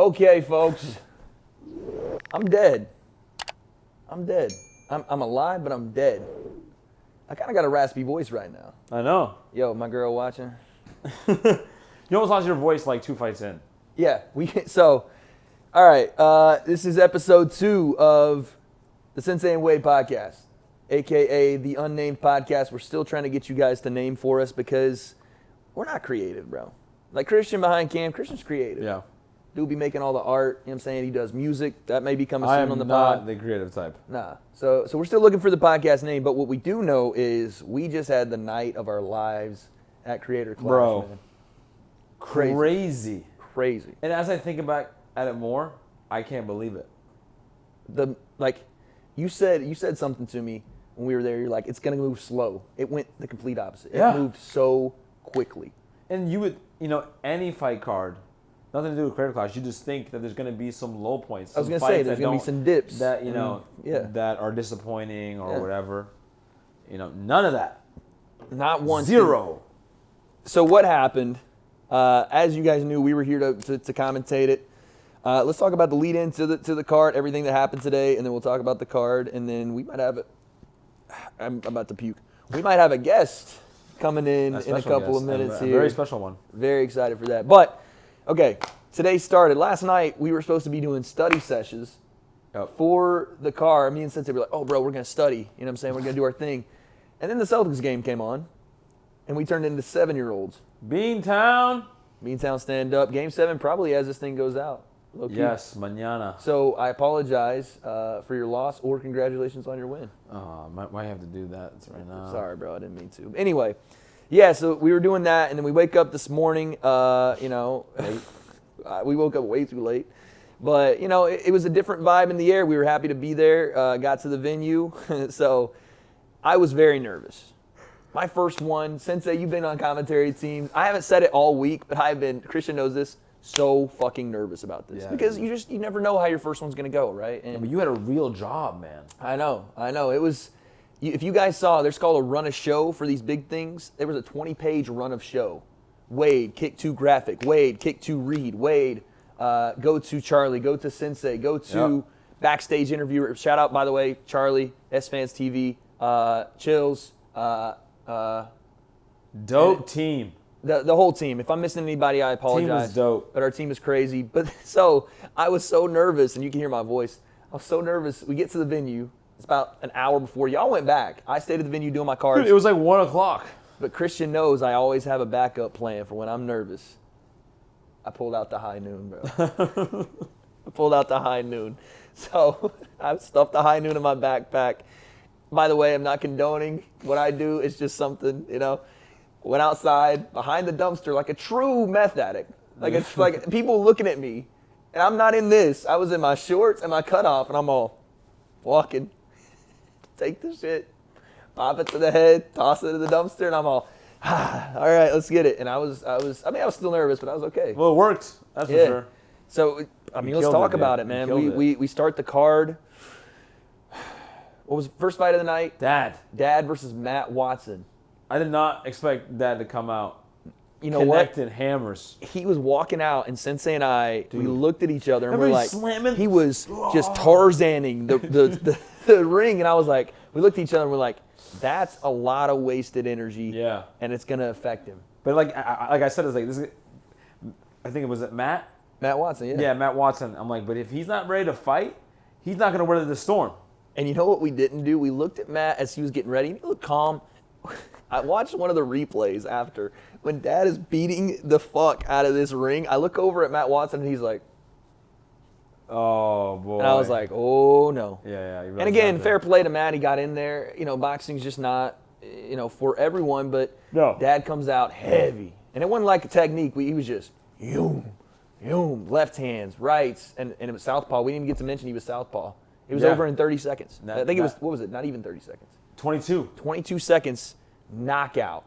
Okay, folks. I'm dead. I'm alive, but I'm dead. I kind of got a raspy voice right now. I know. Yo, my girl watching. You almost lost your voice like 2 fights in. Yeah, all right. This is episode 2 of the Sensei and W.A.D.E podcast, a.k.a. the unnamed podcast. We're still trying to get you guys to name for us because we're not creative, bro. Like Christian behind cam, Christian's creative. Yeah. Dude be making all the art, you know what I'm saying? He does music. That may be coming I soon am on the not pod. the creative type. Nah. So we're still looking for the podcast name, but what we do know is we just had the night of our lives at Creator Clash. Bro. Man. Crazy. And as I think back at it more, I can't believe it. You said something to me when we were there. You're like, it's gonna move slow. It went the complete opposite. Yeah. It moved so quickly. And you would, any fight card, nothing to do with Creator Clash, you just think that there's going to be some low points. I was going to say, there's going to be some dips. That, that are disappointing or whatever. None of that. Not one. Zero. So what happened, as you guys knew, we were here to commentate it. Let's talk about the lead in to the card, everything that happened today, and then we'll talk about the card, and then we might have I'm about to puke. We might have a guest coming in a couple of minutes here. A very special one. Very excited for that. But, okay, today started. Last night, we were supposed to be doing study sessions for the car. Me and Sensei were like, oh, bro, we're going to study. You know what I'm saying? We're going to do our thing. And then the Celtics game came on, and we turned into 7-year-olds. Beantown stand up. Game 7 probably as this thing goes out. Low-key. Yes, mañana. So I apologize for your loss or congratulations on your win. Oh, might have to do that right now. Sorry, bro. I didn't mean to. Anyway, yeah, so we were doing that, and then we wake up this morning, we woke up way too late. But, it was a different vibe in the air. We were happy to be there, got to the venue. So I was very nervous. My first one, Sensei, you've been on commentary teams. I haven't said it all week, but I've been, Christian knows this, so fucking nervous about this. Yeah, because you never know how your first one's going to go, right? But you had a real job, man. I know. It was, if you guys saw, there's called a run of show for these big things. There was a 20-page run of show. W.A.D.E, kick to graphic. W.A.D.E, kick to read. W.A.D.E, go to Charlie. Go to Sensei. Go to backstage interviewer. Shout out, by the way, Charlie, S-Fans TV, Chills. Dope team. The whole team. If I'm missing anybody, I apologize. Team was dope. But our team is crazy. But so I was so nervous, and you can hear my voice. I was so nervous. We get to the venue. It's about an hour before. Y'all went back. I stayed at the venue doing my cards. Dude, it was like 1 o'clock. But Christian knows I always have a backup plan for when I'm nervous. I pulled out the high noon, bro. So I stuffed the high noon in my backpack. By the way, I'm not condoning what I do. It's just something, Went outside behind the dumpster like a true meth addict. Like people looking at me. And I'm not in this. I was in my shorts and my cutoff, and I'm all walking. Take the shit, pop it to the head, toss it to the dumpster, and I'm all, all right, let's get it. And I was still nervous, but I was okay. Well, it worked. That's for sure. So, let's talk about it, man. We start the card. What was the first fight of the night? Dad versus Matt Watson. I did not expect Dad to come out. Connecting hammers. He was walking out, and Sensei and I, we looked at each other, and we're like, slamming? He was just Tarzaning the ring, and I was like, we looked at each other, and we're like, that's a lot of wasted energy, and it's gonna affect him. But like I said, it's like this. I think it was Matt. Matt Watson, yeah. Yeah, Matt Watson. I'm like, but if he's not ready to fight, he's not gonna weather the storm. And you know what we didn't do? We looked at Matt as he was getting ready. He looked calm. I watched one of the replays after. When Dad is beating the fuck out of this ring, I look over at Matt Watson, and he's like, oh, boy. And I was like, oh, no. Yeah. And again, fair play to Matt. He got in there. Boxing's just not, for everyone. But Dad comes out heavy. And it wasn't like a technique. He was just, left hands, rights. And it was southpaw. We didn't even get to mention he was southpaw. It was over in 30 seconds. I think it was, what was it? Not even 30 seconds. 22. 22 seconds, knockout.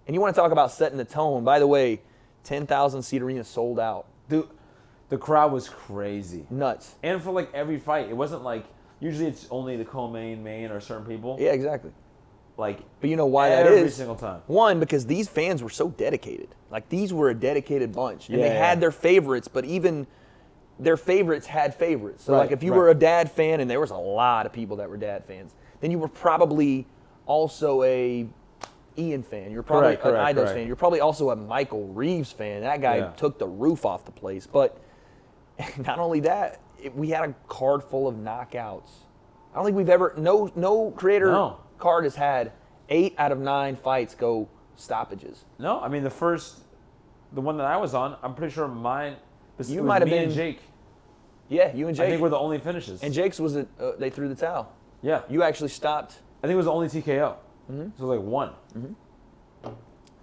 And you want to talk about setting the tone. By the way, 10,000-seat arena sold out. Dude, the crowd was crazy. Nuts. And for like every fight, it wasn't like, usually it's only the co-main or certain people. Yeah, exactly. Like, but you know why that is? Every single time. One, because these fans were so dedicated. Like, these were a dedicated bunch. And they had their favorites, but even their favorites had favorites. So Right, like if you right. were a dad fan, and there was a lot of people that were dad fans, then you were probably also a Ian fan. You're probably Correct, an Idos correct. fan. You're probably also a Michael Reeves fan. That guy Yeah. took the roof off the place. But not only that, we had a card full of knockouts. I don't think we've ever, no creator No. card has had 8 out of 9 fights go stoppages. No, I mean the one that I was on, I'm pretty sure mine. You it was might have me been- and Jake. Yeah, you and Jake. I think we're the only finishes. And Jake's was they threw the towel. yeah, You actually stopped. I think it was the only TKO. So it was like one.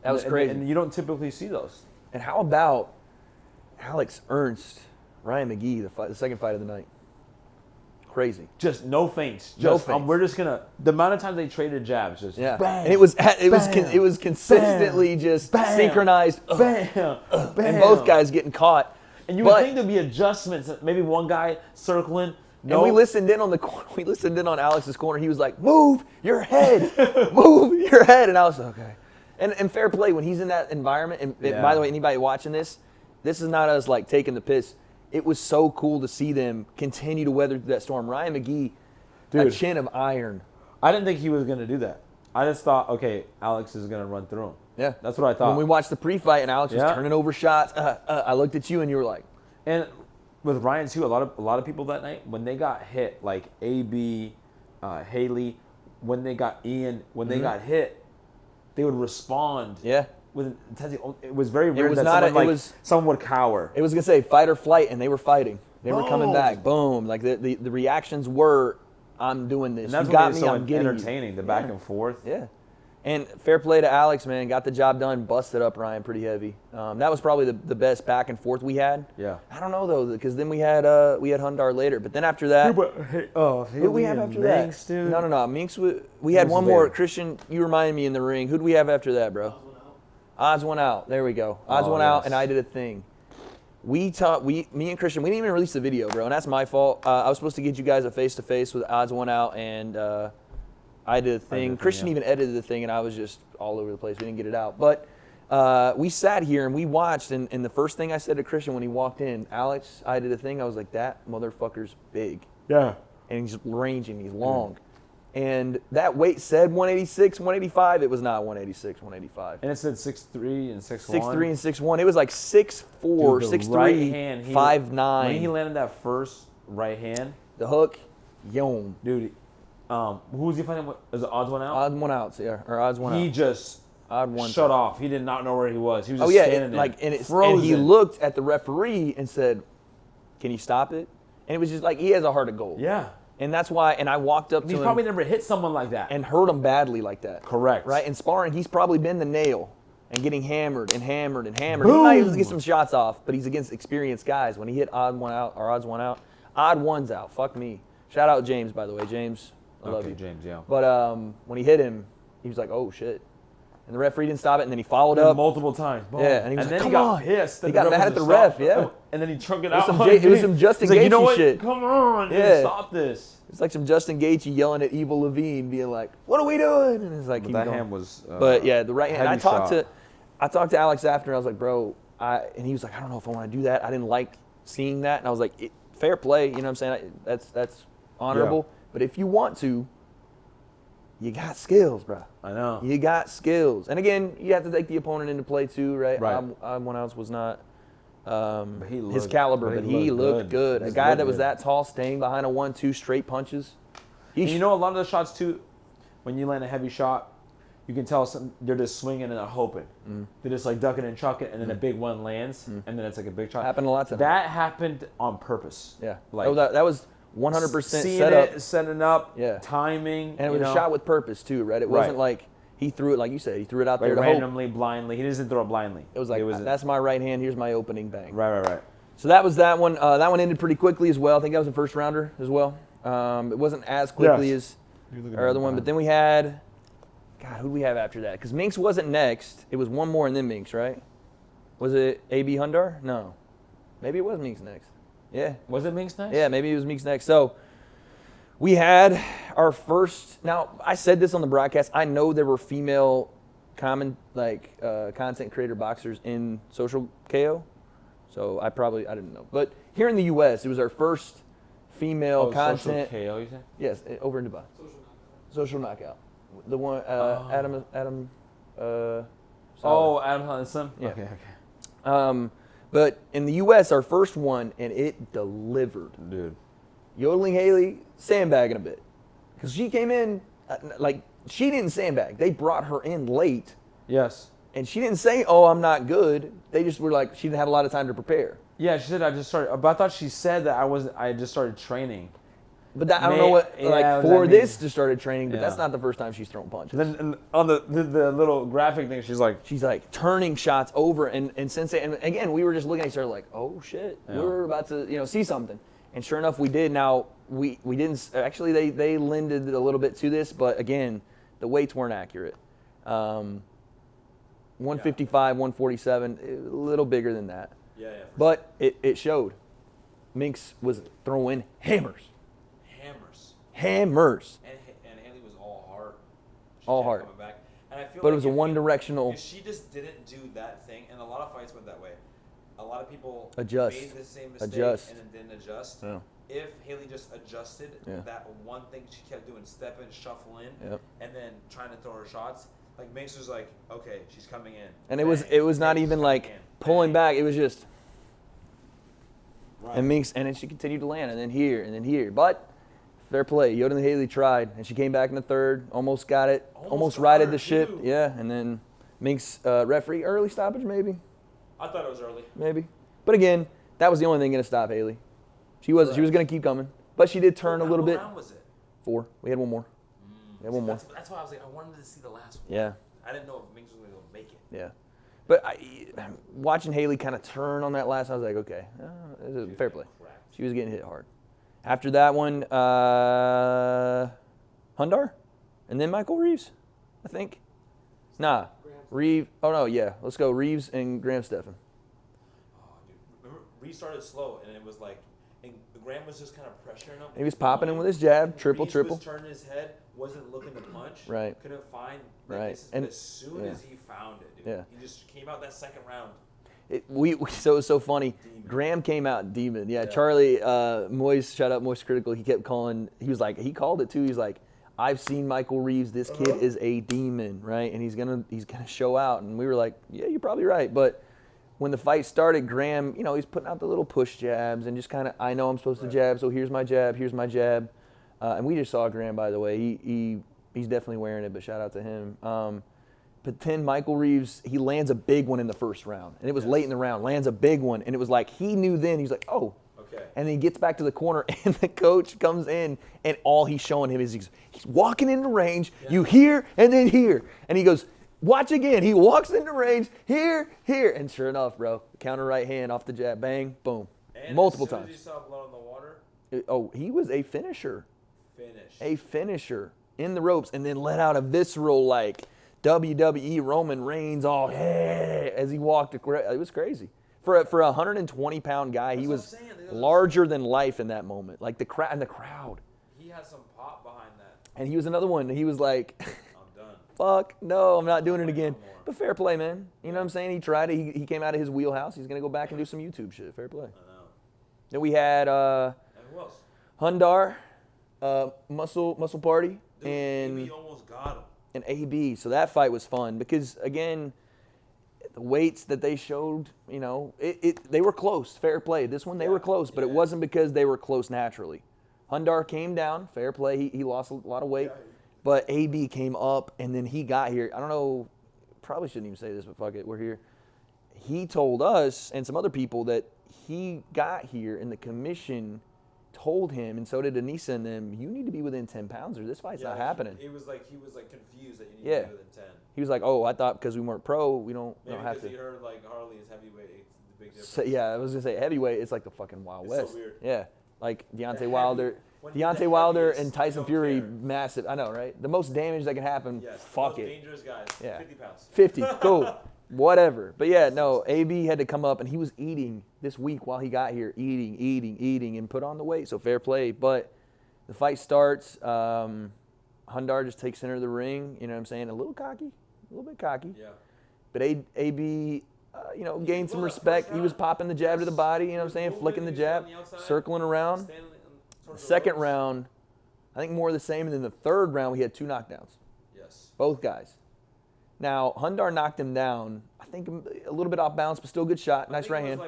That was And- crazy. and you don't typically see those. And how about Alex Ernst, Ryan Magee, the second fight of the night? Crazy. Just no feints. No Just feints. we're just gonna the amount of times they traded jabs. Just Yeah. bang, And it was bam, consistently just bam, synchronized. bam, bam. And both guys getting caught. And you would But- think there'd be adjustments. Maybe one guy circling. No, And we listened in on the corner. We listened in on Alex's corner. He was like, "Move your head, move your head," and I was like, okay. And fair play when he's in that environment. And Yeah. by the way, anybody watching this is not us like taking the piss. It was so cool to see them continue to weather that storm. Ryan Magee, a Dude. chin of iron. I didn't think he was gonna do that. I just thought, okay, Alex is gonna run through him. Yeah, That's what I thought. When we watched the pre-fight and Alex was Yeah. turning over shots, I looked at you and you were like, And with Ryan too, a lot of people that night when they got hit, like AB, Haley, when they got Ian, when they got hit, they would respond. "Yeah." With intensity. It was very rare was that not a- someone, it was- someone would cower. It was gonna say fight or flight, and they were fighting. They were coming Boom. back. Boom! Like the reactions were, "I'm doing this. And that's You what got made me. it so I'm getting you." entertaining. The back and forth. Yeah. And fair play to Alex, man. Got the job done. Busted up Ryan pretty heavy. That was probably the best back and forth we had. Yeah. I don't know though, because then we had Hundar later. But then after that, Who did we have after that? Dude. No. Minks. We had Minks one was more. there. Christian, you reminded me in the ring. Who do we have after that, bro? Odds went out. There we go. Odds Oh, went out, yes. and I did a thing. Me and Christian, we didn't even release the video, bro, and that's my fault. I was supposed to get you guys a face-to-face with Odds went out, and I did a thing. Christian even edited the thing, and I was just all over the place. We didn't get it out. But we sat here, and we watched, and the first thing I said to Christian when he walked in, Alex, I did a thing, I was like, that motherfucker's big. Yeah. And he's ranging, he's long. And that weight said 186, 185. It was not 186, 185. And it said 6'3" and 6'1". 6'3" and 6'1". It was like 6'4", Dude, the 6'3", right hand, 5'9". When he landed that first right hand, The hook, yom. dude, who was he fighting with? Was it Odds Went Out? Odds went out, yeah, or odds went He out. just Odd one. shut off. He did not know where he was. He was Oh just yeah, standing there, and frozen. he looked at the referee and said, "Can you stop it?" And it was just like he has a heart of gold. Yeah. And that's why. And I walked up to He's him probably never hit someone like that. and hurt him badly like that. Correct. Right? In sparring, he's probably been the nail and getting hammered and hammered and hammered. Boom. He might even get some shots off, but he's against experienced guys. When he hit odds one out, odd one's out. Fuck me. Shout out James, by the way. James, I love Okay, you. James, yeah. But when he hit him, he was like, "Oh shit!" And the referee didn't stop it, and then he followed up. Multiple times. Boom. Yeah, and he was like, then "Come he got on." pissed. that He the got mad was at the just ref, stopped. yeah. And then he chunk it was out. some on J- it was James. some Justin He's like, you know Gaethje what? shit. Come on, Yeah. man, stop this. It's like some Justin Gaethje yelling at Evil Levine, being like, "What are we doing?" And it's like, But keep that going. hand was. But yeah, the right hand. heavy I talked to Alex after. And I was like, "Bro," and he was like, "I don't know if I want to do that. I didn't like seeing that." And I was like, "Fair play, you know what I'm saying? That's honorable. But if you want to, you got skills, bro. I know. You got skills. And again, you have to take the opponent into play too, right? Right. One ounce was not he his looked- caliber, but but he he looked looked good. good. A Just guy looked that was good. that tall, staying behind a 1-2 straight punches. And you know, a lot of the shots too, when you land a heavy shot, you can tell they're just swinging and they're hoping. They're just like ducking and chucking, and then a big one lands, and then it's like a big shot. Happened a lot to them. That happened on purpose. Yeah. Like that was 100% seeing set up. it, setting up, Yeah. timing, And it was a shot with purpose too, right? It wasn't like he threw it, like you said, he threw it out like there to hope. randomly, blindly. He doesn't throw it blindly. It was like, that's my right hand, here's my opening bang. right. So that was that one. That one ended pretty quickly as well. I think that was a first rounder as well. It wasn't as quickly Yes. as our other one. But then we had, God, who did we have after that? Because Minks wasn't next. It was one more and then Minks, right? Was it AB Hundar? No. Maybe it was Minks next. Yeah. Was it Minks next? Yeah, maybe it was Minks next. So we had our first. Now I said this on the broadcast. I know there were female content creator boxers in Social KO. So I didn't know. But here in the U.S., it was our first female content. Social KO, you said? Yes, over in Dubai. Social knockout. The one, Adam. Adam Slim? Yeah. Okay. But in the U.S., our first one, and it delivered. Dude. Yodeling Haley, sandbagging a bit. Because she came in, she didn't sandbag. They brought her in late. Yes. And she didn't say, oh, I'm not good. They just were like, she didn't have a lot of time to prepare. Yeah, she said I just started, but I thought she said that I just started training. But that, I don't know what, for this just started training, but that's not the first time she's thrown punches. Then on the little graphic thing, she's like turning shots over, and Sensei, and again, we were just looking at each other like, oh shit, we're about to, see something. And sure enough, we did. Now, we didn't, actually they lended a little bit to this, but again, the weights weren't accurate. 155, 147, a little bigger than that. Yeah. But it showed. Minks was throwing hammers. Hammers. And Haley was all heart. All heart. Coming back. And I feel but it was a one-directional. If she just didn't do that thing, and a lot of fights went that way. A lot of people adjust. made the same mistake and then didn't adjust. Yeah. If Haley just adjusted that one thing she kept doing, step in, shuffle in, and then trying to throw her shots, like Minks was like, okay, she's coming in. And it was not even like pulling back. It was just. Right. And Minks, and then she continued to land, and then here. But fair play. Yodeling Haley tried, and she came back in the third, almost got it, almost righted the ship. Too. Yeah, and then Minks referee early stoppage maybe. I thought it was early. Maybe, but again, that was the only thing going to stop Haley. She was going to keep coming, but she did turn a little bit. What round was it? 4. We had one more. That's why I was like, I wanted to see the last one. Yeah. I didn't know if Minks was going to make it. Yeah. But watching Haley kind of turn on that last, I was like, okay, fair play. She was getting hit hard. After that one, Hundar, and then Michael Reeves, I think. Nah, Reeves. Oh no, yeah. Let's go Reeves and Stephan. Oh, dude. Remember, Reeves started slow, and it was like, and Graham was just kind of pressuring him. He was popping him with his jab, triple. Was turning his head, wasn't looking to punch. Right. Couldn't find. Right. And as soon as he found it, dude, he just came out that second round. So it was so funny. Demon. Graham came out demon. Yeah. Charlie Moist, shout out Moist Critical. He kept calling. He called it too. He's like, I've seen Michael Reeves. This kid is a demon, right? And he's gonna show out. And we were like, yeah, you're probably right. But when the fight started, Graham, he's putting out the little push jabs and just kind of, I know I'm supposed to jab, so here's my jab. And we just saw Graham, by the way. He's definitely wearing it, but shout out to him. But then Michael Reeves, he lands a big one in the first round. And it was late in the round, lands a big one. And it was like, he knew then, he's like, oh. Okay. And then he gets back to the corner, and the coach comes in, and all he's showing him is he's walking into range, you here, and then here. And he goes, watch again. He walks into range, here. And sure enough, bro, counter right hand off the jab, bang, boom. And multiple as soon times. As you saw blood in the water? He was a finisher. A finisher in the ropes, and then let out a visceral, like, WWE Roman Reigns all as he walked. It was crazy. For a 120-pound guy, he was larger than life in that moment. Like the crowd. He had some pop behind that. And he was another one. He was like, I'm done. Fuck, no, I'm not doing it again. But fair play, man. You know what I'm saying? He tried it. He came out of his wheelhouse. He's going to go back and do some YouTube shit. Fair play. I know. Then we had and who else? Hundar, Muscle Party, Dude, and AB almost got him. And AB. So that fight was fun because, again, the weights that they showed, they were close. Fair play. This one, they were close, but it wasn't because they were close naturally. Hundar came down. Fair play. He lost a lot of weight. But AB came up, and then he got here. I don't know. Probably shouldn't even say this, but fuck it. We're here. He told us and some other people that he got here, and the commission told him, and so did Anissa and them, you need to be within 10 pounds or this fight's not happening. He was confused that you need to be within 10. He was like, oh, I thought because we weren't pro, we don't have to. Maybe because he heard like Harley is heavyweight, it's the big difference. So, yeah, I was going to say heavyweight, it's like the fucking Wild West. So weird. Yeah, like Deontay Wilder and Tyson Fury, massive. I know, right? The most damage that can happen, fuck it. Dangerous guys, 50 pounds. 50, cool. Whatever. But yeah, no, AB had to come up, and he was eating this week while he got here, eating, and put on the weight. So fair play. But the fight starts. Hundar just takes center of the ring. You know what I'm saying? A little bit cocky. Yeah. But AB gained some respect. He was popping the jab to the body, you know what I'm saying, flicking the jab, circling around. Second round, I think more of the same, and then the third round we had 2 knockdowns. Yes. Both guys. Now, Hundar knocked him down, I think a little bit off balance, but still good shot. Nice right hand.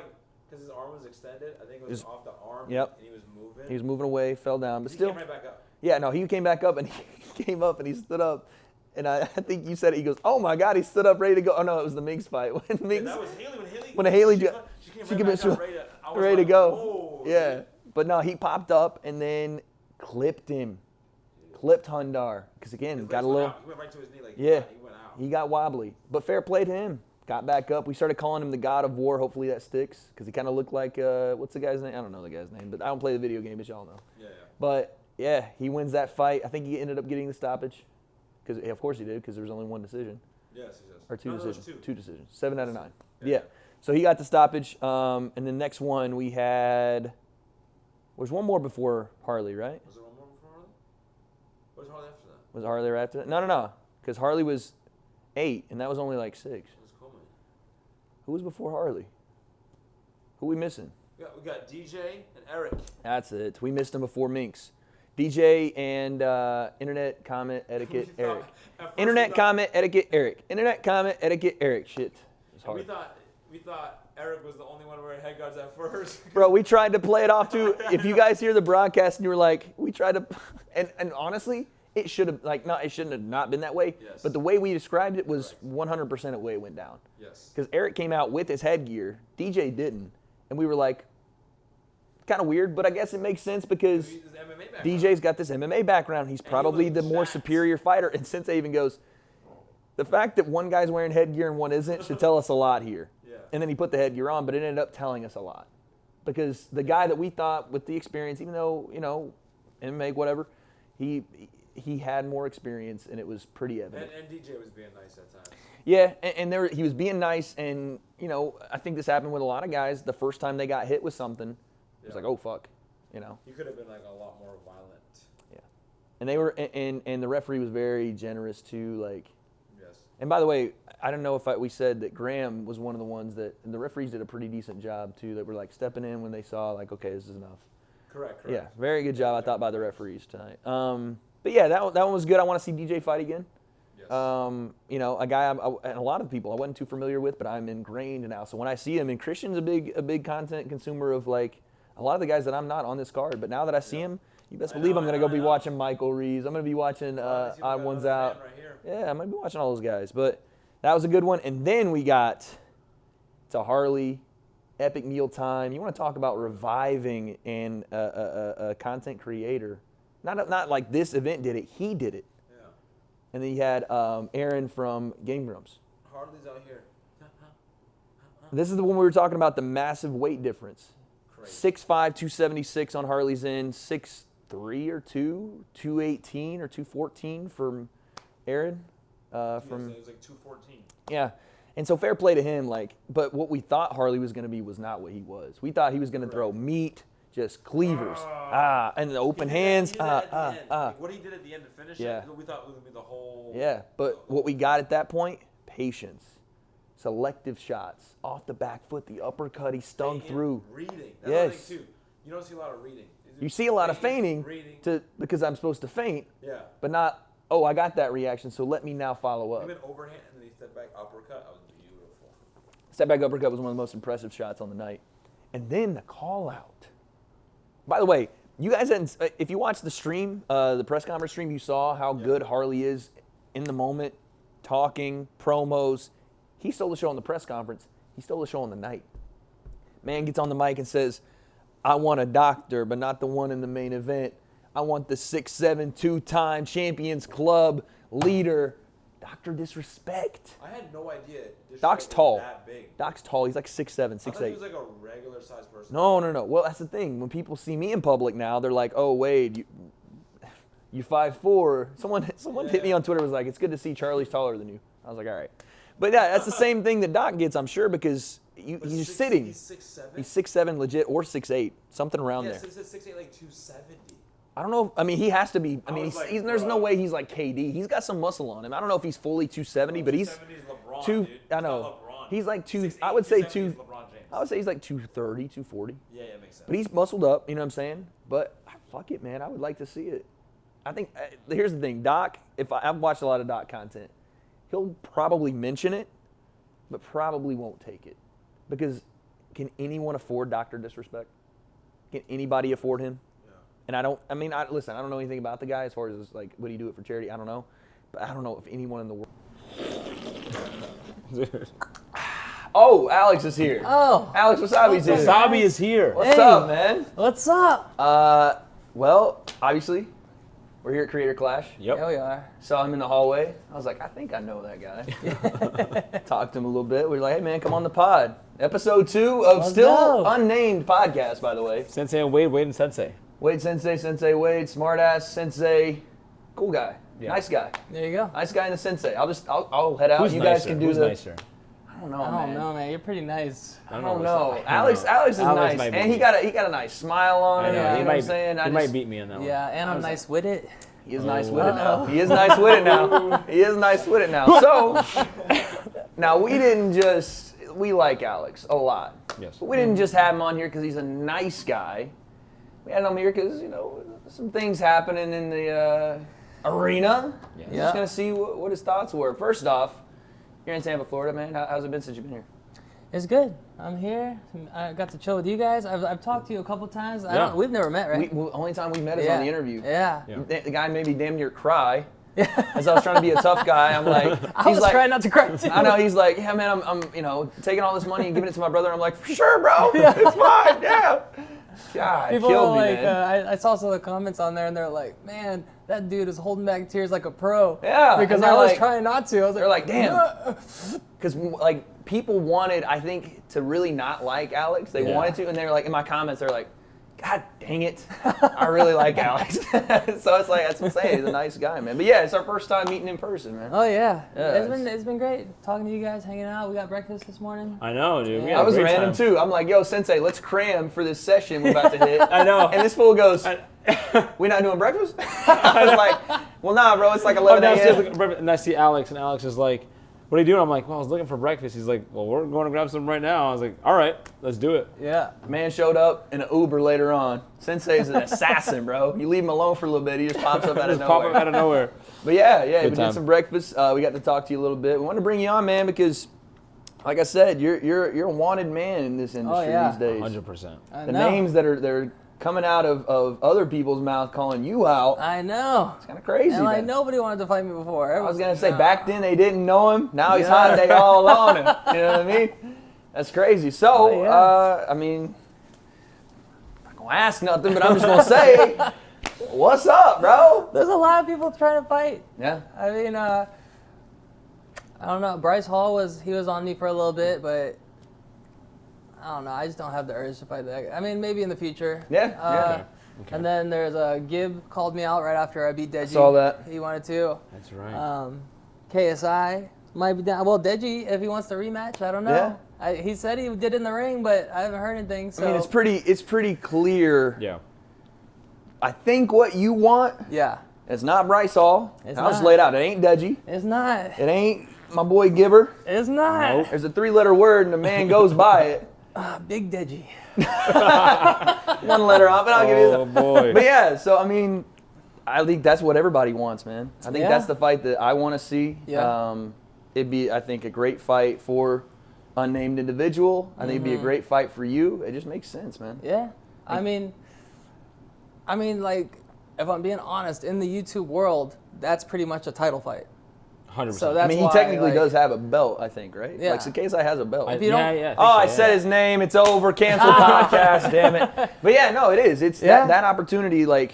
Because his arm was extended, I think it was off the arm, yep. and he was moving. He was moving away, fell down, but still. He came right back up. Yeah, no, he came back up, and he came up, and he stood up. And I think you said it. He goes, "Oh my God!" He stood up, ready to go. Oh no, it was the Minks fight. When Minks, that was Haley. When Haley, she came right back ready to go. Whoa, yeah, but no, he popped up and then clipped him, clipped Hundar because again got a little. He went right to his knee. He went out. He got wobbly, but fair play to him. Got back up. We started calling him the God of War. Hopefully that sticks because he kind of looked like what's the guy's name? I don't know the guy's name, but I don't play the video game, but y'all know. Yeah. But yeah, he wins that fight. I think he ended up getting the stoppage. Because of course he did, because there was only 1 decision. Yes, he does. Or 2 decisions. No, 2 decisions. 7 out of 9. Yeah. So he got the stoppage. And the next one we had. Was one more before Harley, right? Was there one more before Harley? What was Harley after that? Was Harley right after that? No. Because Harley was 8, and that was only like 6. Who was before Harley? Who we missing? We got DJ and Eric. That's it. We missed him before Minks. DJ and internet comment etiquette Eric. Internet comment etiquette Eric. Internet comment etiquette Eric. Shit. It's hard. We thought Eric was the only one wearing head guards at first. Bro, we tried to play it off too. If you guys hear the broadcast and you were like, we tried to, and honestly, it should have it shouldn't have not been that way. Yes. But the way we described it was 100% the way it went down. Yes. Because Eric came out with his headgear, DJ didn't, and we were like, kind of weird, but I guess it makes sense because DJ's got this MMA background. He's probably the more superior fighter. And Sensei even goes, the fact that one guy's wearing headgear and one isn't should tell us a lot here. Yeah. And then he put the headgear on, but it ended up telling us a lot. Because the guy that we thought with the experience, even though, MMA, whatever, he had more experience and it was pretty evident. And DJ was being nice at times. Yeah, and he was being nice and, I think this happened with a lot of guys. The first time they got hit with something, it was like, oh, fuck, You could have been like a lot more violent. Yeah. And they were, and the referee was very generous too, like. Yes. And by the way, I don't know if we said that Graham was one of the ones that, and the referees did a pretty decent job too, that were like stepping in when they saw like, okay, this is enough. Correct. Yeah, very good job, I thought, by the referees tonight. But yeah, that one was good. I want to see DJ fight again. Yes. A guy and a lot of people I wasn't too familiar with, but I'm ingrained now. So when I see him, and Christian's a big content consumer of like, a lot of the guys that I'm not on this card, but now that I see him, you best believe I'm going to go be watching Michael Reeves. I'm going to be watching Odd Ones Out. Right here. Yeah, I'm going to be watching all those guys. But that was a good one. And then we got to Harley, Epic Meal Time. You want to talk about reviving and a content creator. Not like this event did it. He did it. Yeah. And then you had Aaron from Game Grumps. Harley's out here. This is the one we were talking about, the massive weight difference. 6'5", 276 on Harley's end, 6'3" or 218 or 214 from Aaron. It was like 214. Yeah, and so fair play to him. But what we thought Harley was going to be was not what he was. We thought he was going to throw meat, just cleavers, and the open hands. What he did at the end to finish it, we thought it was going to be the whole. Yeah, but what we got at that point, patience. Selective shots off the back foot, the uppercut he stung through. Reading. That's the thing too. You don't see a lot of reading. You see a lot of feigning because I'm supposed to feint. Yeah. But not, I got that reaction, so let me now follow up. Even overhand and then he stepped back uppercut. That was beautiful. Step back uppercut was one of the most impressive shots on the night. And then the call out. By the way, you guys hadn't, if you watched the stream, the press conference stream, you saw how good Harley is in the moment, talking, promos. He stole the show on the press conference. He stole the show on the night. Man gets on the mic and says, I want a doctor, but not the one in the main event. I want the 6'7", 2-time Champions Club leader. Dr. Disrespect. I had no idea. Doc's tall. That big. Doc's tall. He's like 6'7", 6'8". I thought he was like a regular sized person. No. Well, that's the thing. When people see me in public now, they're like, oh, Wade, you 5'4". Someone hit me on Twitter, was like, it's good to see Charlie's taller than you. I was like, all right. But yeah, that's the same thing that Doc gets, I'm sure, because he's sitting. He's 6'7"? He's 6'7", legit, or 6'8", something around there. Yeah, so he said 6'8", like 270. I don't know. He has to be. There's no way he's like KD. He's got some muscle on him. I don't know if he's fully 270, but he's. 270 is LeBron, two. Dude. I know. He's like 6'8", I would say 270 is LeBron James. I would say he's like 230, 240. Yeah, makes sense. But he's muscled up, you know what I'm saying? But fuck it, man. I would like to see it. I think here's the thing, Doc. I've watched a lot of Doc content, he'll probably mention it, but probably won't take it, because can anyone afford Dr. Disrespect? Can anybody afford him? Yeah. And I don't know anything about the guy as far as like, would he do it for charity? I don't know, but I don't know if anyone in the world. Oh, Alex is here. Oh. Alex Wasabi's here. Wassabi is here. What's up, man? What's up? Well, obviously, we're here at Creator Clash. Yep. Here we are. Saw him in the hallway. I was like, I think I know that guy. Talked to him a little bit. We were like, hey, man, come on the pod. Episode 2 of Let's still go. unnamed podcast, by the way. Sensei and Wade, Wade and Sensei. Wade Sensei, Sensei Wade, smartass Sensei, cool guy, nice guy. There you go. Nice guy and the Sensei. I'll head out. Who's you nicer? guys can do Who's the. nicer? I don't know, I man. don't know, man. You're pretty nice. I don't know. Wasabi. Alex is Alex nice, might and be. he got a nice smile on I him. know. You He know what might, I'm saying? he might beat me on that one. Yeah, and I'm nice with it. He is nice with it now. He is nice with it now. He is nice with it now. So, now we like Alex a lot. Yes. But we didn't just have him on here because he's a nice guy. We had him here because, some things happening in the arena. Yeah. We're just going to see what his thoughts were. First off, you're in Tampa, Florida, man. How's it been since you've been here? It's good. I'm here. I got to chill with you guys. I've talked to you a couple times. We've never met, right? Only time we met is on the interview. Yeah. The guy made me damn near cry. As I was trying to be a tough guy, I'm like, I was trying not to cry too. I know, he's like, yeah, man, I'm taking all this money and giving it to my brother. I'm like, for sure, bro, it's fine, yeah. God, People killed are me, like, man. I saw some of the comments on there, and they're like, man, that dude is holding back tears like a pro. Yeah, Because and I they're was like- trying not to. I was They're like, damn. "No." Because, like, people wanted, I think, to really not like Alex. They wanted to, and they were like, in my comments, they're like, God dang it, I really like Alex. So it's like, that's what I'm saying, he's a nice guy, man. But yeah, it's our first time meeting in person, man. Oh yeah, Yeah, it's been great talking to you guys, hanging out. We got breakfast this morning. I know, dude. We Yeah. had I a was great random time. too. I'm like, yo, Sensei, let's cram for this session we're about to hit. I know. And this fool goes, we not doing breakfast? I was like, well, nah, bro, it's like 11 a.m. And I see Alex, and Alex is like, what are you doing? I'm like, well, I was looking for breakfast. He's like, well, we're going to grab some right now. I was like, all right, let's do it. Yeah. Man showed up in an Uber later on. Sensei's an assassin, bro. You leave him alone for a little bit, he just pops up out of Just pop nowhere. up out of nowhere. But yeah, we Good time. did some breakfast. We got to talk to you a little bit. We wanted to bring you on, man, because, like I said, you're a wanted man in this industry these days. 100%. I The know. names that are coming out of other people's mouth calling you out, I know. it's kind of crazy. And like man. nobody wanted to fight me before. I was gonna say Nah. back then they didn't know him. Now he's Yeah. hot and they all on him. You know what I mean? That's crazy. So Oh, yeah. I mean, I'm not gonna ask nothing, but I'm just gonna say, what's up, bro? There's a lot of people trying to fight. Yeah. I mean, I don't know. Bryce Hall was on me for a little bit, but I don't know. I just don't have the urge to fight that guy. I mean, maybe in the future. Yeah. Okay. And then there's Gib called me out right after I beat DEJI. Saw that. He wanted to. That's right. KSI might be down. Well, DEJI, if he wants to rematch, I don't know. He said he did in the ring, but I haven't heard anything. So I mean, it's pretty clear. yeah. I think what you want, yeah, it's not Bryce Hall. It's I'll just not. lay it out. It ain't DEJI. it's not. It ain't my boy Gibber. It's not. Nope. There's a 3-letter word and the man goes by it. Big DEJI. 1 letter on, but I'll give you that. Oh, boy. But yeah, so I mean, I think that's what everybody wants, man. I think Yeah. that's the fight that I want to see. Yeah. It'd be, I think, a great fight for unnamed individual. I think it'd be a great fight for you. It just makes sense, man. Yeah. I mean, like, if I'm being honest, in the YouTube world, that's pretty much a title fight. 100%. So I that's mean, he why, technically like, does have a belt, I think, right? Yeah. Like, so KSI has a belt. If you don't- yeah, Oh, I think so, said his name. It's over. Cancel podcast. Damn it. But yeah, no, it is. It's Yeah. that opportunity. Like,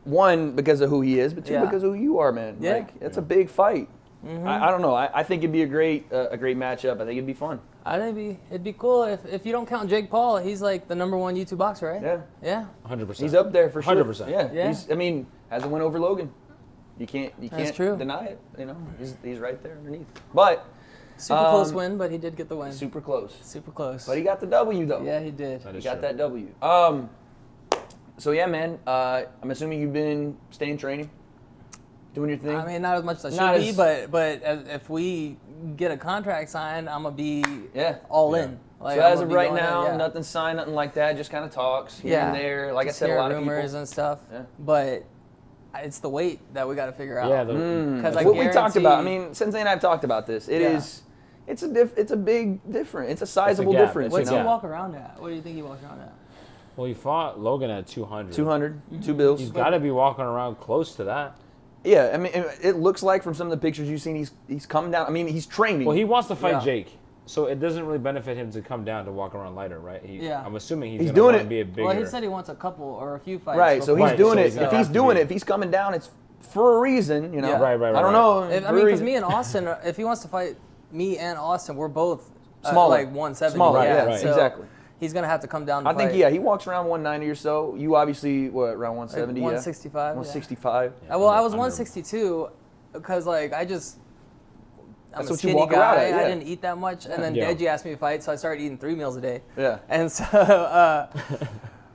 one, because of who he is, but two, Yeah. because of who you are, man. Yeah. Like, it's a big fight. I don't know. I think it'd be a great matchup. I think it'd be fun. I think it'd be cool if you don't count Jake Paul. He's like the #1 YouTube boxer, right? Yeah. Yeah. 100%. He's up there for sure. 100%. Yeah. Yeah. I mean, has a win over Logan. You can't true. deny it. You know, he's right there underneath. But Super close win, but he did get the win. super close. Super close. But he got the W though. Yeah, he did. That He is got true. that W. So yeah, man. I'm assuming you've been staying training, doing your thing. I mean, not as much as I Not should be, as- but if we get a contract signed, I'm gonna be all in. Like, so I'm as gonna of be right going in, now, yeah. nothing signed, nothing like that. Just kind of talks here and there. Like Just I said, a hear lot of rumors people. and stuff. Yeah. But it's the weight that we got to figure out. Yeah, because What we talked about. I mean, Sensei and I have talked about this. It's a big difference. It's a sizable gap. difference. what's you he know? walk around at? What do you think he walks around at? well, he fought Logan at 200. 200, 2 bills. He's got to be walking around close to that. Yeah, I mean, it looks like from some of the pictures you've seen, he's coming down. I mean, he's training. Well, he wants to fight Yeah. Jake, so it doesn't really benefit him to come down to walk around lighter, right? Yeah. I'm assuming He's he's doing going to it. be a bigger. Well, he said he wants a couple or a few fights. right, so before- he's doing so it. he's gonna If he's have to doing be- it, if he's coming down, it's for a reason, you know. Yeah. Right. I don't know. I for a mean, because reason. me and Austin, if he wants to fight me and Austin, we're both Smaller. like 170. Smaller, yeah, right. So exactly. He's gonna have to come down. To I think fight. he walks around 190 or so. You obviously around 170, 165. yeah. Yeah. 165. Well, I was Under- 162 because like I'm That's a what you skinny walk guy. around at, yeah. I didn't eat that much, and then Yeah. DEJI asked me to fight, so I started eating 3 meals a day. Yeah. And so,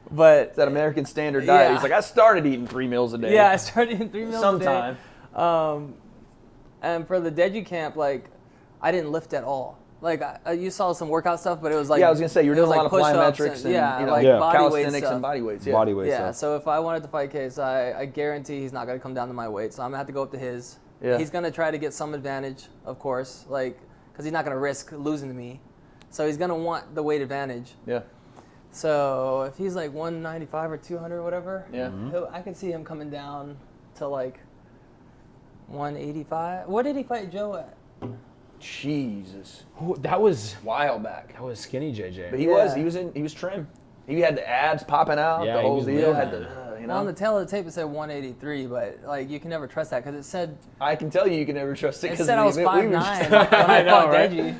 but It's that American standard diet. Yeah. He's like, I started eating 3 meals a day. yeah, I started eating 3 meals Sometime. a day. And for the DEJI camp, like I didn't lift at all. Like you saw some workout stuff, but it was like Yeah, I was gonna say you were it was doing a lot of push-ups plyometrics and yeah, you know, like Yeah. body weight calisthenics stuff. and body weights. Yeah. Body weight Yeah, stuff. so if I wanted to fight KSI, I guarantee he's not going to come down to my weight. So I'm going to have to go up to his. Yeah. He's going to try to get some advantage, of course, like because he's not going to risk losing to me. So he's going to want the weight advantage. Yeah. So if he's like 195 or 200 or whatever, Yeah. I could see him coming down to like 185. What did he fight Joe at? Jesus. Ooh, that was While back. skinny JJ. But Yeah. he was trim. He had the abs popping out, Yeah, the he whole was deal. lit. Had the, you Well, on know. the tail of the tape it said 183, but like you can never trust that because it said I can tell you can never trust it it because said I was 5'9" when I know, fought right? DEJI.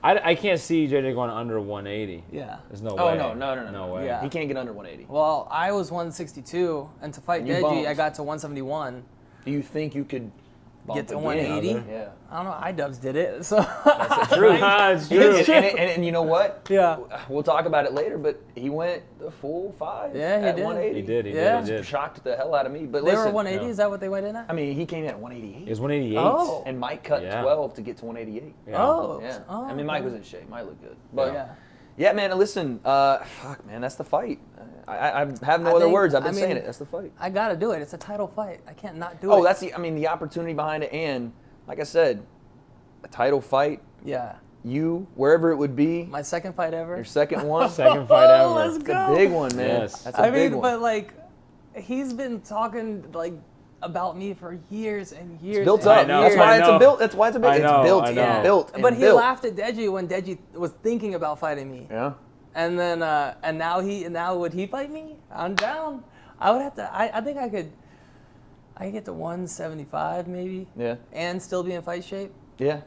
I can't see JJ going under 180. Yeah. There's no Oh way. no way. Yeah. He can't get under 180. Well, I was 162, and to fight You DEJI, bumped. I got to 171. Do you think you could bump Get to again? 180? Yeah. I don't know. iDubbbz did it, so That's true. It's And, true. and you know what? yeah, We'll talk about it later, but he went the full 5 Yeah, he at did. 180. He did. He Yeah. did. He did. Shocked the hell out of me. But they listen, were 180. yeah. Is that what they went in at? I mean, he came in at 188. It was 188. Oh. And Mike cut Yeah. 12 to get to 188. Yeah. Oh, Yeah. oh, I mean, Mike okay. was in shape. Mike looked good. But yeah. yeah, man, listen, fuck, man, that's the fight. I have no I other think- words. I've been I mean, saying it. That's the fight. I gotta do it. It's a title fight. I can't not do it. Oh, that's the opportunity behind it. And like I said, a title fight, yeah. you, wherever it would be, My second fight ever. your second one. Second fight Oh, ever. let's It's go. a big one, man. Yes. That's a I big mean, one. but like, he's been talking like about me for years and years. It's built and up. I know, That's years. why I it's know. a built. That's why it's a big. I know, It's built. I and know. built. And But he built. laughed at DEJI when DEJI was thinking about fighting me. Yeah. And then now would he fight me? I'm down. I would have to. I think I could get to 175 maybe. Yeah. And still be in fight shape. Yeah.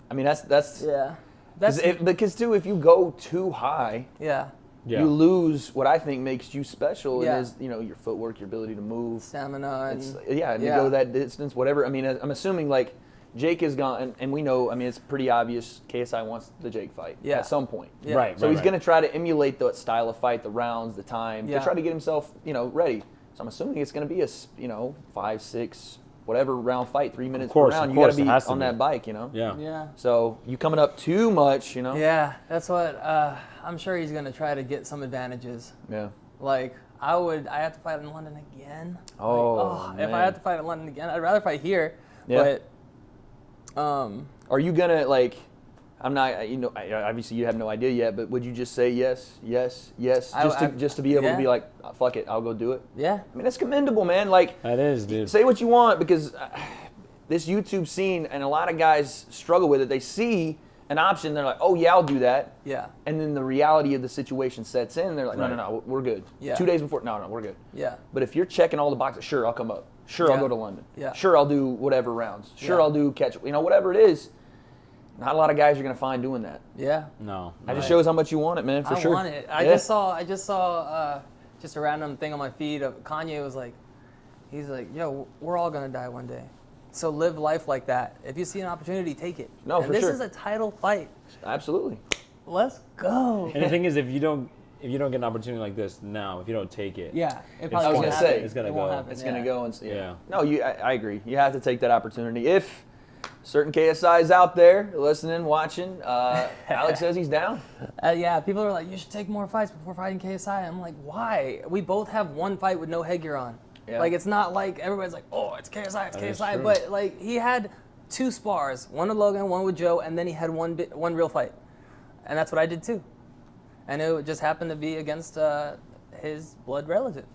I mean, that's Yeah. That's because too, if you go too high, yeah. Yeah. you lose what I think makes you special, Yeah. and is your footwork, your ability to move. Stamina and It's, and yeah. to go that distance, whatever. I mean, I'm assuming like Jake is gone, and we know. I mean, it's pretty obvious. KSI wants the Jake fight Yeah. at some point. Yeah. Right. So he's going to try to emulate the style of fight, the rounds, the time, Yeah. to try to get himself, ready. So I'm assuming it's going to be a, 5, 6, whatever round fight, 3 minutes course, per round. of You got course, to it be has to on be. that bike, Yeah. Yeah. So you coming up too much, Yeah. That's what I'm sure he's gonna try to get some advantages. Yeah. Like I have to fight in London again. Oh, if I man. have to fight in London again, I'd rather fight here. Yeah. But Are you gonna I'm not, obviously you have no idea yet, but would you just say yes, yes, yes, just to be able to be yeah. like, fuck it, I'll go do it? yeah. I mean, that's commendable, man. Like, That is, dude. say what you want, because this YouTube scene, and a lot of guys struggle with it. They see an option, they're like, oh yeah, I'll do that. Yeah. And then the reality of the situation sets in. They're like, Right. no, we're good. Yeah. 2 days before, no, we're good. Yeah. But if you're checking all the boxes, sure, I'll come up. Sure, I'll Yeah. go to London. Yeah. Sure, I'll do whatever rounds. Sure, Yeah. I'll do catch, whatever it is. Not a lot of guys you're going to find doing that. Yeah. No. That just Right. shows how much you want it, man, for I sure. want it. I Yeah. just saw just a random thing on my feed of Kanye was like, he's like, yo, we're all gonna die one day. So live life like that. If you see an opportunity, take it. No, and for this sure. is a title fight. Absolutely. Let's go. And the thing is, if you don't if you don't get an opportunity like this now, if you don't take it, Yeah, it It's probably I was won't gonna happen. say, it's gonna It won't go. happen, It's yeah. gonna go and Yeah. No, I agree. You have to take that opportunity. If certain KSIs out there listening, watching, Alex says he's down. Yeah, people are like, you should take more fights before fighting KSI. I'm like, why? We both have one fight with no headgear on. Yeah. Like, it's not like everybody's like, oh, it's KSI, it's That is KSI. true. But like, he had 2 spars, one with Logan, one with Joe, and then he had one real fight, and that's what I did too. And it just happened to be against his blood relative.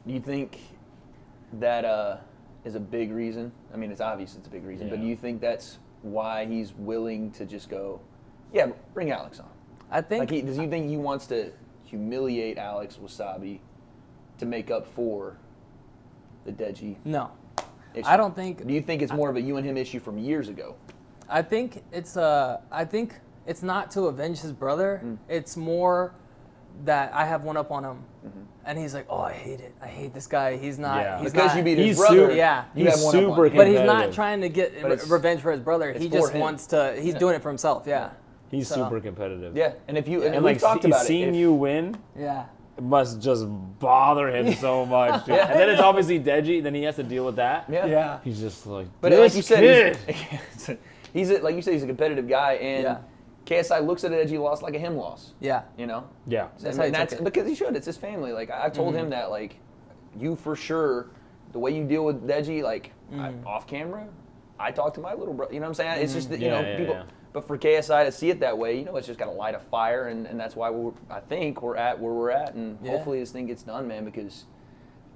Do you think that is a big reason? I mean, it's obvious it's a big reason, but do Yeah. you think that's why he's willing to just go, yeah, bring Alex on? I think. Like, does you think he wants to humiliate Alex Wassabi to make up for the DEJI No, issue? I don't think. Do you think it's more of a you and him issue from years ago? I think it's not to avenge his brother. It's more that I have one up on him, and he's like, "Oh, I hate it. I hate this guy. He's not. Yeah. He's Because not, you beat his he's brother. super- Yeah. you He's have one up on super him. But he's not competitive. trying to get But it's- revenge for his brother. it's He for just him. wants to. He's doing it for himself. Yeah. He's So- super competitive. Yeah, and if you and, And we've like talked about seeing it, you win, Yeah. it must just bother him so much. Dude. And then it's obviously DEJI. Then he has to deal with that. yeah. Yeah. He's just like, But this like you said, kid. he's like you said, he's a competitive guy, and Yeah. KSI looks at DEJI loss like a him loss. Yeah. You know, Yeah. That's And how he that's took it. because he should. It's his family. Like I've told him that, like, you for sure, the way you deal with DEJI, like off camera, I talk to my little brother. You know what I'm saying? It's just that, you Yeah, know, yeah, people. yeah. But for KSI to see it that way, you know, it's just got to light a fire, and that's why I think we're at where we're at, and Yeah. hopefully this thing gets done, man, because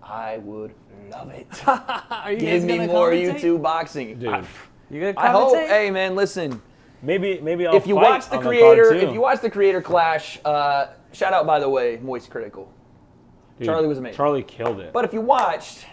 I would love it. Are you Give guys me gonna more commentate? YouTube boxing. Dude. You gonna I hope. commentate? Hey, man, listen. Maybe I'll If you fight watch the on creator, card, too. if you watch the creator clash, shout out, by the way, Moist Critical. Dude, Charlie was amazing. Charlie killed it. But if you watched,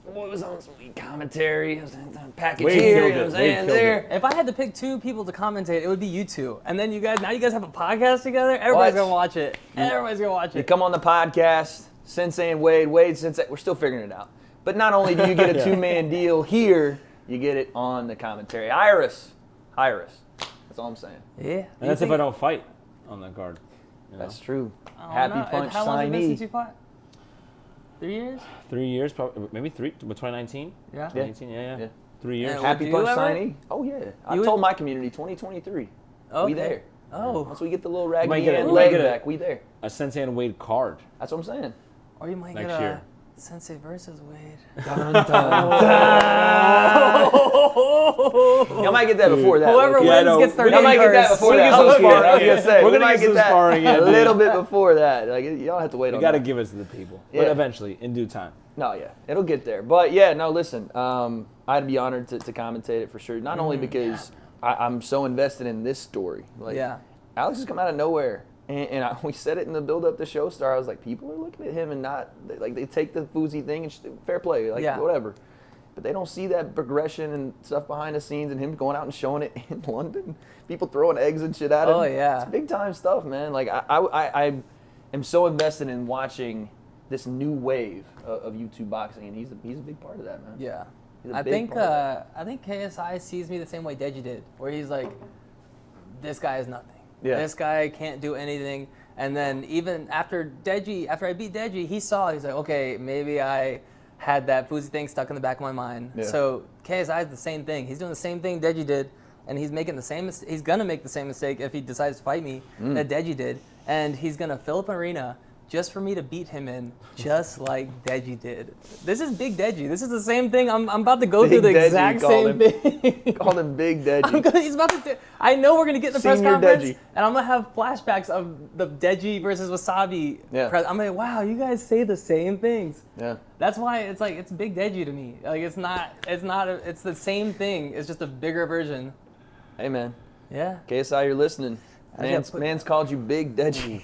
what was on sweet commentary, it was in the package Wade here, killed you know it. what I'm saying? Wade killed There. If I had to pick 2 people to commentate, it would be you 2. And then you guys have a podcast together. Everybody's What? gonna watch it. Everybody's gonna watch You it. come on the podcast, Sensei and Wade, Sensei, we're still figuring it out. But not only do you get a Yeah. 2-man deal here, you get it on the commentary. Iris. That's all I'm saying. Yeah. and that's if I don't fight on that card. You know? That's true. I don't Happy know. Punch How long has it been since signee. you fought? 3 years? 3 years, probably maybe 3. With 2019. Yeah. 2019, yeah. Yeah. 3 years. Yeah, Happy Would Punch you ever? signee. Oh, yeah. I would- told my community 2023. Okay. We there. Oh. Once we get the little might raggedy get a- hand we might leg get a- back, we there. A Sensei and Wade card. That's what I'm saying. Or you might Next get a year. Sensei versus Wade. Y'all might get that before that. Whoever low-key. Yeah, I wins know. gets We're 30 Y'all might get that cards. before We're that. gonna get some Okay, sparring I was gonna in. say, We're we gonna might get get some that sparring in, a dude. little bit before that. Like, y'all have to wait We on got to that. give it to the people. Yeah. But eventually, in due time. No, yeah, it'll get there. But yeah, no, listen, I'd be honored to commentate it for sure. Not only because I'm so invested in this story. Like, Yeah. Alex has come out of nowhere. And we said it in the build-up to Showstar. I was like, people are looking at him and not, like, they take the Fousey thing and fair play, like, Yeah. whatever. But they don't see that progression and stuff behind the scenes and him going out and showing it in London. People throwing eggs and shit at him. Oh, yeah. It's big-time stuff, man. Like, I am so invested in watching this new wave of YouTube boxing, and he's a big part of that, man. Yeah. He's a I big think part of I think KSI sees me the same way DEJI did, where he's like, this guy is nothing. Yeah. This guy can't do anything. And then even after I beat DEJI, he's like, okay, maybe I had that Fousey thing stuck in the back of my mind. Yeah. So KSI is the same thing. He's doing the same thing DEJI did, and he's making the same. He's gonna make the same mistake if he decides to fight me that DEJI did, and he's gonna fill up an arena just for me to beat him in, just like DEJI did. This is big DEJI. This is the same thing. I'm about to go Big through the DEJI, exact call same him. thing. Called him Big DEJI. He's about to do, I know we're gonna get in the press Senior conference, DEJI. and I'm gonna have flashbacks of the DEJI versus Wassabi. Yeah. I'm like, wow, you guys say the same things. Yeah. That's why it's like it's big DEJI to me. Like it's the same thing. It's just a bigger version. Hey, man. Yeah. KSI, you're listening. gotta Man's called you Big DEJI.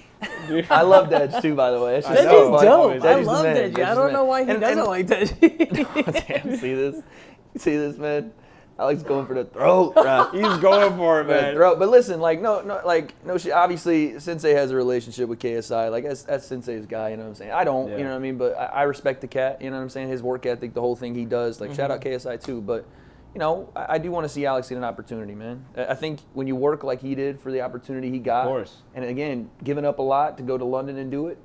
I love DEJ too, by the way. It's just I know. so DEJI's funny. dope. I DEJI's the love man. DEJI. I DEJI's don't the know man. why he And- doesn't and- like DEJI. Damn, see this? You see this, man? Alex going for the throat. Right? He's going for it, Man, man. throat. But listen, like no shit. Obviously, Sensei has a relationship with KSI. Like that's Sensei's guy. You know what I'm saying? I don't. Yeah. You know what I mean? But I respect the cat. You know what I'm saying? His work ethic, the whole thing he does. Like shout out KSI too. But I do want to see Alex get an opportunity, man. I think when you work like he did for the opportunity he got, Of course. and again, giving up a lot to go to London and do it,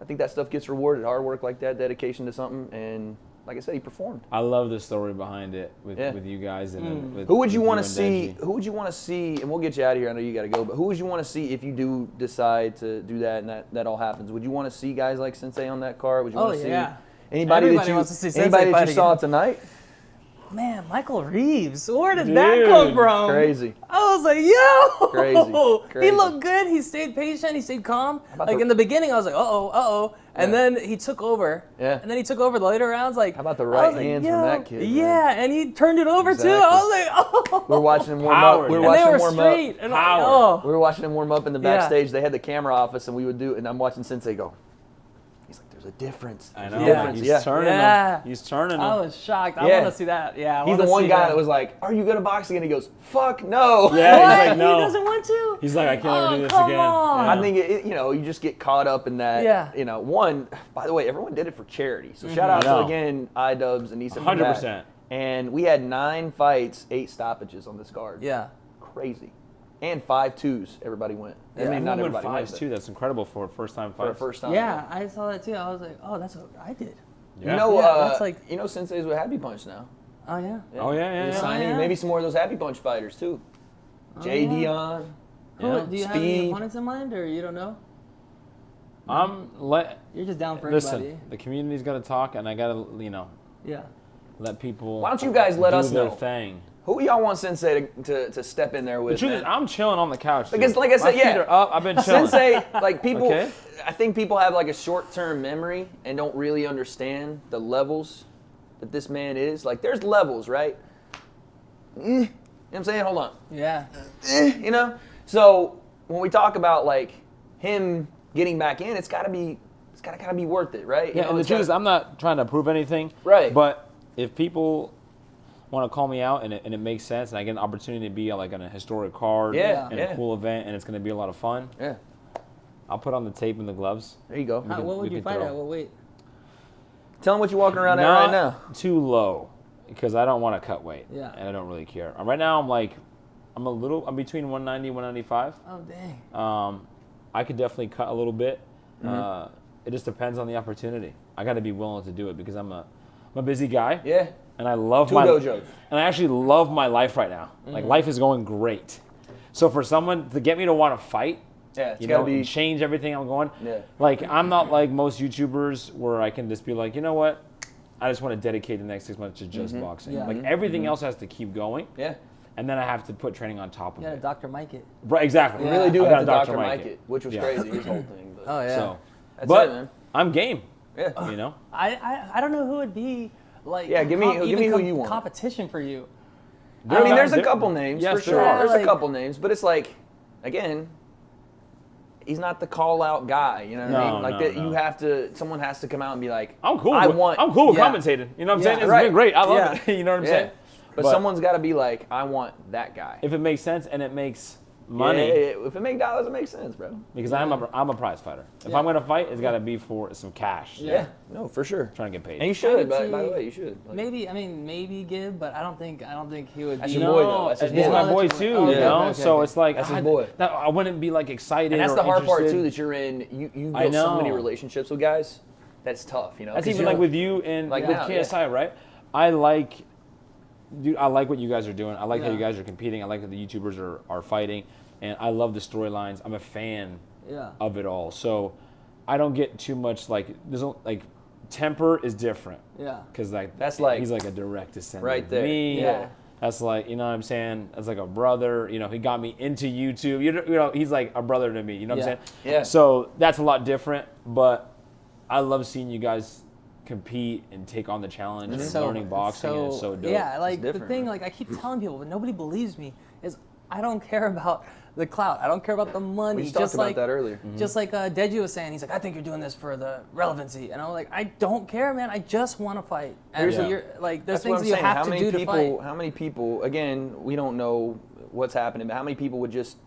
I think that stuff gets rewarded. Hard work like that, dedication to something, and like I said, he performed. I love the story behind it with you guys. And with, Who would you want to and see? DEJI. Who would you want to see? And we'll get you out of here. I know you got to go, but who would you want to see if you do decide to do that and that all happens? Would you want to see guys like Sensei on that card? Would you want to see anybody Everybody that you wants to see Sensei anybody that fight you saw again. tonight? Man, Michael Reeves. Where did that come from? Crazy. I was like, yo. Crazy. He looked good. He stayed patient. He stayed calm. about Like the- in the beginning, I was like, uh-oh. And then he took over. Yeah. And then he took over the later rounds. Like, How about the I right was like, hands from yo. that kid, man? Yeah, and he turned it over too. Exactly. I was like, oh. We were watching him warm Power, up. We were man. And they watching were him warm straight. up. And Power. I'm like, We oh. were watching him warm up in the Yeah. backstage. They had the camera office, and we would do. And I'm watching Sensei go. He's like, "There's a difference." I There's know. a Yeah. difference. He's Yeah. turning Yeah. them. He's turning I them. was shocked. I Yeah. want to see that. Yeah, I He's the wanna one see guy that. that was like, "Are you good at boxing?" And he goes, "Fuck no." Yeah, What? he's like, no. He doesn't want to? He's like, I can't ever do this come again. on. I think you just get caught up in that. Yeah. One, by the way, everyone did it for charity. So shout out I know. to again iDubbbz and Issa. for 100%. that. And we had 9 fights, 8 stoppages on this card. Yeah. Crazy. And 5 twos. Everybody went. I Yeah. mean, not Everyone everybody fives went. too. That's incredible for a first-time For fight. the first time. Yeah, I saw that too. I was like, oh, that's what I did. Yeah. You know, Yeah, that's like- Sensei's with Happy Punch now. Oh, yeah. Oh, yeah. He's signing yeah. maybe some more of those Happy Punch fighters too. J. yeah. Dion. Who, Yeah. do you have any Speed. opponents in mind, or you don't know? You're just down for Listen, anybody. the community's got to talk, and I got to, Yeah. let people. Why don't you guys let do us their know? thing. Who y'all want Sensei to step in there with? The truth is, man? I'm chilling on the couch. Because, dude. like I said, My feet yeah. are up. I've been chilling. Sensei, like people, Okay. I think people have like a short-term memory and don't really understand the levels that this man is. Like, there's levels, right? You know what I'm saying? Hold on. Yeah. You know? So when we talk about like him getting back in, it's gotta be kind of be worth it, right? You Yeah, know, and the it's truth is, gotta- I'm not trying to prove anything. Right. But if people want to call me out and it makes sense, and I get an opportunity to be like on a historic card Yeah, and yeah. a cool event, and it's going to be a lot of fun, yeah. I'll put on the tape and the gloves. There you go. We can- What would we you can fight throw. at? What weight? Tell him what you're walking around at Not right now. too low, because I don't want to cut weight. Yeah. And I don't really care. Right now, I'm between 190 and 195. Oh, dang. I could definitely cut a little bit. Mm-hmm. It just depends on the opportunity. I got to be willing to do it because I'm a busy guy. Yeah. And I love Two my dojos. and I actually love my life right now. Like life is going great. So for someone to get me to want to fight, Yeah, it's you gotta know, be. and change everything I'm going. Yeah. Like I'm not like most YouTubers where I can just be like, you know what, I just want to dedicate the next 6 months to just boxing. Yeah. Like everything else has to keep going, Yeah. and then I have to put training on top of You got to it. Dr. Mike it. Right, exactly. You really do I have to gotta Dr. Mike it, which was Yeah. crazy, his whole thing. But Oh, yeah. So, that's but it, man. I'm game. Yeah. You know. I don't know who would be like. Yeah, give me who you want. Competition for you. I mean, there's a There- couple names yes, for there sure. are. There's Like- a couple names, but it's like, again, he's not the call-out guy. You know what I No, mean? Like no, that, no. you have to. Someone has to come out and be like, I'm cool. I with, want. I'm cool with Yeah. commentating. You know what I'm Yeah. saying? It's Right. been great. I love Yeah. it. You know what I'm Yeah. saying? But someone's got to be like, I want that guy. If it makes sense and it makes money, Yeah, if it makes dollars, it makes sense, bro. because I'm a prize fighter. If Yeah. I'm gonna fight, it's gotta be for some cash. Yeah. No, for sure. Trying to get paid. And you should. could By the see- way, you should. Like, Maybe Gib, but I don't think he would That's be. your boy, though. That's his he's boy. my Oh, boy that's too. your boy. You Oh, know, okay, okay, so okay. it's like That's his boy. I wouldn't be like excited. and that's or the hard part interested. too, that you're in. You I built so many know. relationships with guys. That's tough, you know. That's 'cause even you're- like with you and Like with now, KSI, right? I like what you guys are doing. I like how Yeah. you guys are competing. I like how the YouTubers are fighting, and I love the storylines. I'm a fan Yeah. of it all. So I don't get too much temper is different. Yeah. Because That's like- he's like a direct descendant Right of there. me. Yeah. That's like, you know what I'm saying? That's like a brother. You know, he got me into YouTube. You know, he's like a brother to me. You know what I'm Yeah. saying? Yeah. So that's a lot different. But I love seeing you guys compete and take on the challenge and learning boxing. And it's so dope. Yeah, like the different, thing, man. like I keep telling people, but nobody believes me. Is I don't care about the clout. I don't care about the money. We just talked about that earlier. Just like DEJI was saying, he's like, I think you're doing this for the relevancy, and I was like, I don't care, man. I just want to fight. And Here's the- you're like, there's That's what things I'm that you saying. have How to many do to people? fight. How many people? Again, we don't know what's happening, but how many people would just,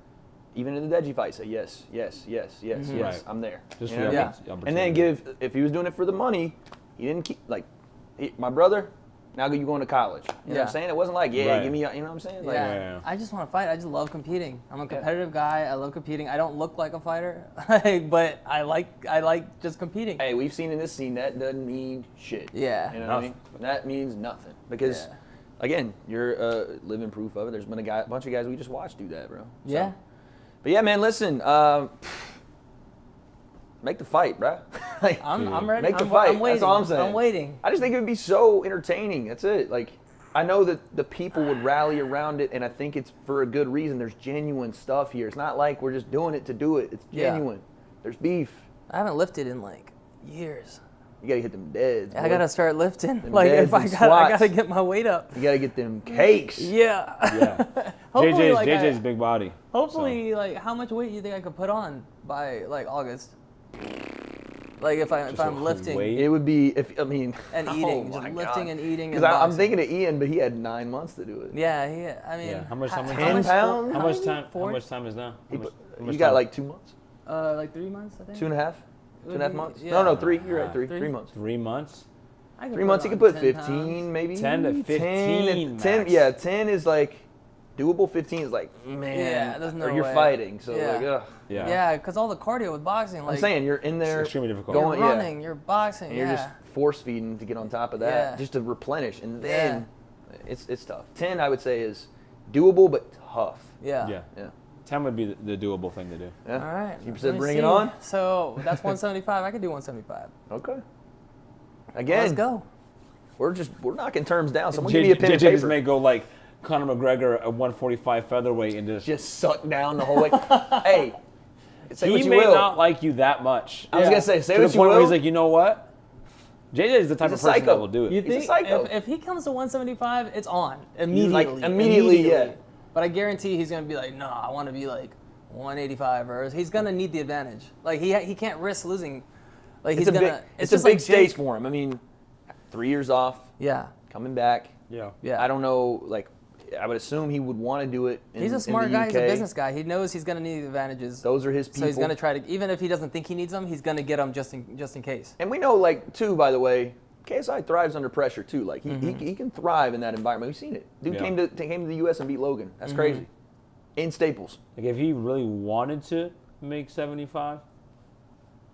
even in the DEJI fight, say yes, yes, yes, yes, yes, Right. I'm there. Just You for know the what I Yeah. mean? opportunity. And then if he was doing it for the money, he didn't keep my brother. Now you going to college. You know what I'm saying? It wasn't like, Right. give me, you know what I'm saying? Like, Yeah. I just want to fight. I just love competing. I'm a competitive guy. I love competing. I don't look like a fighter, but I like just competing. Hey, we've seen in this scene that doesn't mean shit. Yeah. You know what I mean? That means nothing because, again, you're living proof of it. There's been a bunch of guys we just watched do that, bro. So. Yeah. But yeah, man, listen. Make the fight, bro. Like, I'm ready. Make the fight. I'm waiting. That's all I'm saying. I'm waiting. I just think it would be so entertaining. That's it. Like, I know that the people would rally around it, and I think it's for a good reason. There's genuine stuff here. It's not like we're just doing it to do it. It's genuine. There's beef. I haven't lifted in like years. You gotta hit them deads. I gotta start lifting. Them Like deads if I and gotta squats. get my weight up. You gotta get them cakes. Yeah. Yeah. Hopefully, JJ's big body. Hopefully, like how much weight do you think I could put on by like August? Like if I'm lifting weight? It would be and eating, just lifting and eating. Because I'm thinking of Ian, but he had 9 months to do it. Yeah, I mean, How much 10 pounds? How much time is now? You got like 2 months? Like 3 months, I think. 2.5? It 2.5 would be- months? yeah. No, 3. You're right. 3 3? months. 3 months? 3 months, you could put 15, maybe. 10 to 15 10, max. yeah, 10 is like doable. 15 is like, man. Yeah, there's no or you're way. fighting, so Yeah. like, ugh. Yeah, because all the cardio with boxing, like I'm saying you're in there. It's extremely difficult. you're going- running, you're boxing, And you're just force feeding to get on top of that, Yeah. just to replenish, and then it's tough. 10, I would say, is doable but tough. yeah. Yeah. 10 would be the doable thing to do. Yeah. All right. You let said me bring see. it on. So that's 175. I could do 175. Okay. Again, Let's go. we're knocking terms down. Someone give me a pen and JJ just paper. may go like Conor McGregor at 145 featherweight and Just suck down the whole way. Hey, say what he you may will. not like you that much. I was gonna say To the what you point where will. he's like, you know what? JJ is the type He's of a person psycho. that will do it. You He's a think psycho. if he comes to 175, it's on immediately. Like, immediately, yeah. But I guarantee he's gonna be like, no, I want to be like 185, or he's gonna need the advantage. Like he can't risk losing. Like he's It's a gonna. big, it's a just big like stage Jake. for him. I mean, 3 years off, Yeah. coming back. Yeah. Yeah. I don't know. Like, I would assume he would want to do it. He's a smart guy. He's a business guy. He knows he's gonna need the advantages. Those are his people. So he's gonna try to, even if he doesn't think he needs them, he's gonna get them just in case. And we know, like, too, by the way, KSI thrives under pressure too. Like he can thrive in that environment. We've seen it. Dude Yeah. came to the U.S. and beat Logan. That's crazy. In Staples. Like if he really wanted to make 75,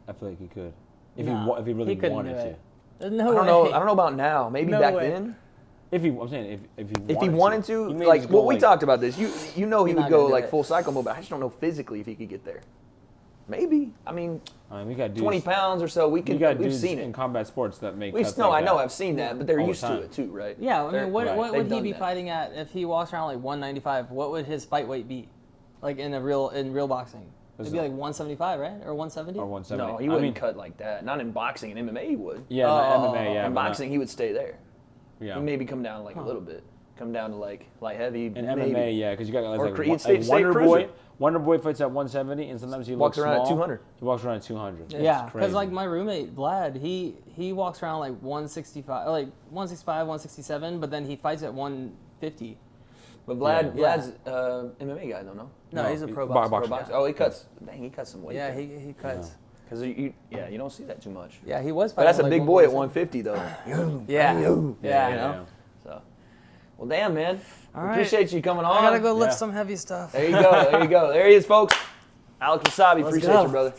I feel like he could. If he really couldn't wanted do to. it. There's no I don't way. know. I don't know about now. Maybe No back way. then. I'm saying if If he wanted to, he may like, just go well, we talked about this. You know he He's would not go gonna do like it. full cycle mode, but I just don't know physically if he could get there. Maybe. I mean, we got dudes, 20 pounds or so. we got We've dudes seen in it. combat sports that make We've cuts no, like I know. that. I've seen that, but they're All the used to time. it too, right? Yeah, I They're- mean, what right. would They've he done be that. fighting at if he walks around like 195? What would his fight weight be, like in real boxing? It'd be like 175, right, or 170? Or 170. No, he wouldn't cut like that. Not in boxing and MMA, he would. Yeah, MMA. Yeah, In but not- boxing, he would stay there. Yeah. He maybe come down like a little bit. Come down to like light heavy. In maybe. MMA, yeah, because you got guys Or like, he'd stay Wonder cruiser. Boy. Wonder Boy fights at 170, and sometimes he Walks looks around at small. 200. He walks around at 200. Yeah, It's because crazy. like my roommate Vlad, he walks around like 165, like 165, 167, but then he fights at 150. But Vlad's Yeah. MMA guy, though, no? No, he's a pro bar- boxer. boxer. Pro boxer. Oh, he cuts. Dang, he cuts some weight. Yeah, he cuts. Because you don't see that too much. Yeah, he was But fighting. that's a like big boy at 147. 150, though. Yeah, Yeah, you yeah. know. So, well, damn, man. All right. Appreciate you coming on. I gotta go lift Yeah. some heavy stuff. There you go. There you go. There he is, folks. Alex Wassabi. Let's Appreciate go. you, brother.